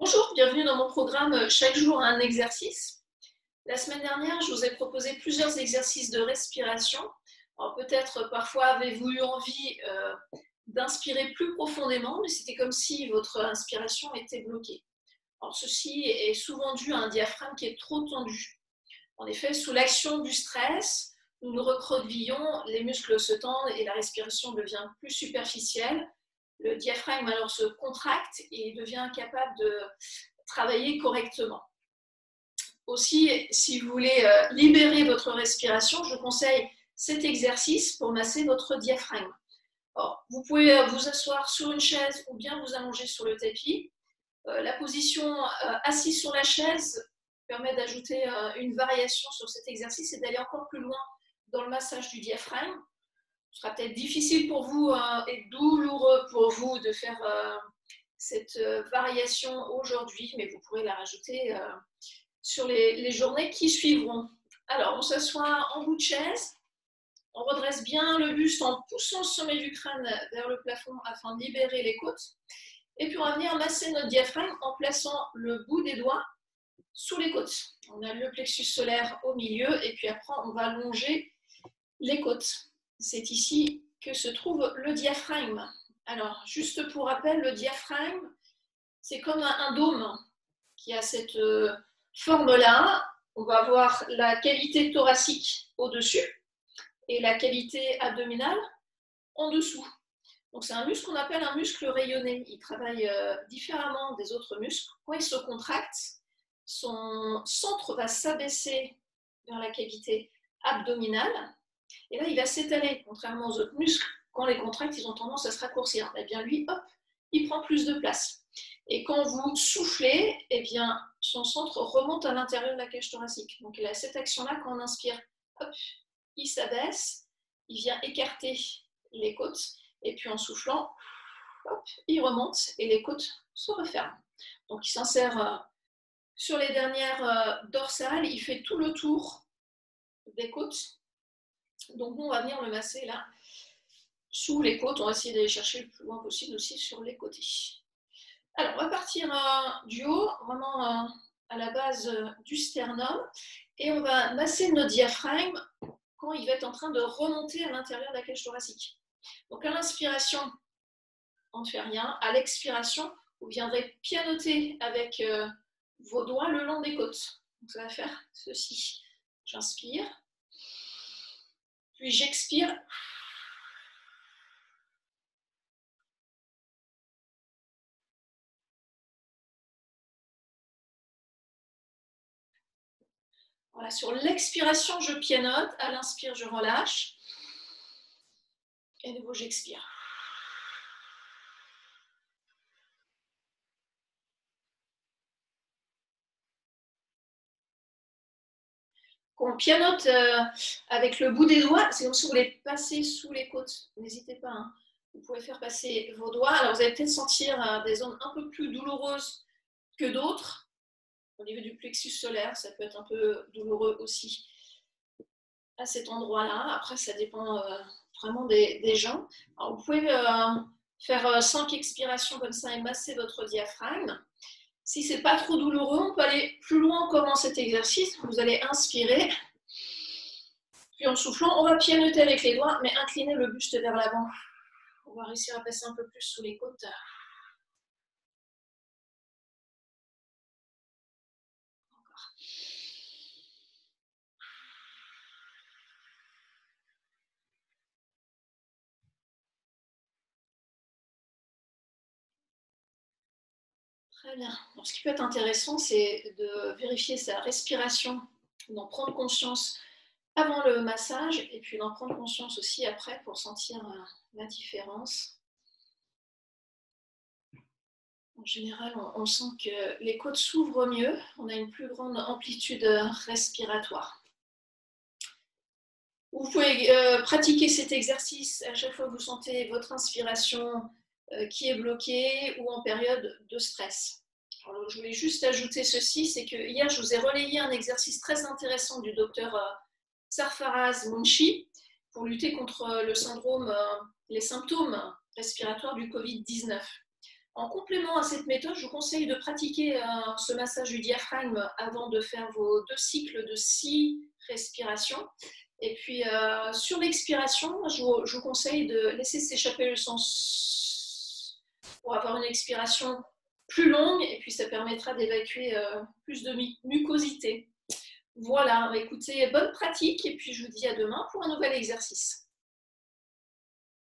Bonjour, bienvenue dans mon programme Chaque jour un exercice. La semaine dernière, je vous ai proposé plusieurs exercices de respiration. Alors peut-être parfois avez-vous eu envie d'inspirer plus profondément, mais c'était comme si votre inspiration était bloquée. Alors ceci est souvent dû à un diaphragme qui est trop tendu. En effet, sous l'action du stress, nous nous recroquevillons, les muscles se tendent et la respiration devient plus superficielle. Le diaphragme alors se contracte et devient incapable de travailler correctement. Aussi, si vous voulez libérer votre respiration, je vous conseille cet exercice pour masser votre diaphragme. Alors, vous pouvez vous asseoir sur une chaise ou bien vous allonger sur le tapis. La position assise sur la chaise permet d'ajouter une variation sur cet exercice et d'aller encore plus loin dans le massage du diaphragme. Ce sera peut-être difficile pour vous et douloureux pour vous de faire cette variation aujourd'hui, mais vous pourrez la rajouter sur les journées qui suivront. Alors, on s'assoit en bout de chaise, on redresse bien le buste en poussant le sommet du crâne vers le plafond afin de libérer les côtes. Et puis, on va venir masser notre diaphragme en plaçant le bout des doigts sous les côtes. On a le plexus solaire au milieu et puis après, on va allonger les côtes. C'est ici que se trouve le diaphragme. Alors, juste pour rappel, le diaphragme, c'est comme un dôme qui a cette forme-là. On va avoir la cavité thoracique au-dessus et la cavité abdominale en dessous. Donc, c'est un muscle qu'on appelle un muscle rayonné. Il travaille différemment des autres muscles. Quand il se contracte, son centre va s'abaisser vers la cavité abdominale. Et là, il va s'étaler, contrairement aux autres muscles. Quand les contractent, ils ont tendance à se raccourcir. Eh bien, lui, hop, il prend plus de place. Et quand vous soufflez, eh bien, son centre remonte à l'intérieur de la cage thoracique. Donc, il a cette action-là, quand on inspire, hop, il s'abaisse, il vient écarter les côtes, et puis en soufflant, hop, il remonte et les côtes se referment. Donc, il s'insère sur les dernières dorsales, il fait tout le tour des côtes. Donc, nous, on va venir le masser là, sous les côtes. On va essayer d'aller chercher le plus loin possible aussi sur les côtés. Alors, on va partir du haut, vraiment à la base du sternum, et on va masser notre diaphragme quand il va être en train de remonter à l'intérieur de la cage thoracique. Donc, à l'inspiration, on ne fait rien. À l'expiration, vous viendrez pianoter avec vos doigts le long des côtes. Donc, ça va faire ceci. J'inspire, puis j'expire. Voilà, sur l'expiration, je pianote. À l'inspire, je relâche. Et à nouveau, j'expire. Quand on pianote avec le bout des doigts, c'est comme si vous voulez passer sous les côtes. N'hésitez pas, hein. Vous pouvez faire passer vos doigts. Alors, vous allez peut-être sentir des zones un peu plus douloureuses que d'autres. Au niveau du plexus solaire, ça peut être un peu douloureux aussi à cet endroit-là. Après, ça dépend vraiment des gens. Alors, vous pouvez faire 5 expirations comme ça et masser votre diaphragme. Si ce n'est pas trop douloureux, on peut aller plus loin encore dans cet exercice. Vous allez inspirer, puis en soufflant, on va pianoter avec les doigts, mais incliner le buste vers l'avant. On va réussir à passer un peu plus sous les côtes. Encore. Très bien. Alors, ce qui peut être intéressant, c'est de vérifier sa respiration, d'en prendre conscience avant le massage et puis d'en prendre conscience aussi après pour sentir la différence. En général, on sent que les côtes s'ouvrent mieux, on a une plus grande amplitude respiratoire. Vous pouvez pratiquer cet exercice à chaque fois que vous sentez votre inspiration qui est bloquée ou en période de stress. Alors, je voulais juste ajouter ceci, c'est que hier, je vous ai relayé un exercice très intéressant du docteur Sarfaraz Munshi pour lutter contre le syndrome, les symptômes respiratoires du Covid-19. En complément à cette méthode, je vous conseille de pratiquer ce massage du diaphragme avant de faire vos 2 cycles de 6 respirations. Et puis, sur l'expiration, je vous conseille de laisser s'échapper le sang pour avoir une expiration plus longue, et puis ça permettra d'évacuer plus de mucosité. Voilà, écoutez, bonne pratique, et puis je vous dis à demain pour un nouvel exercice.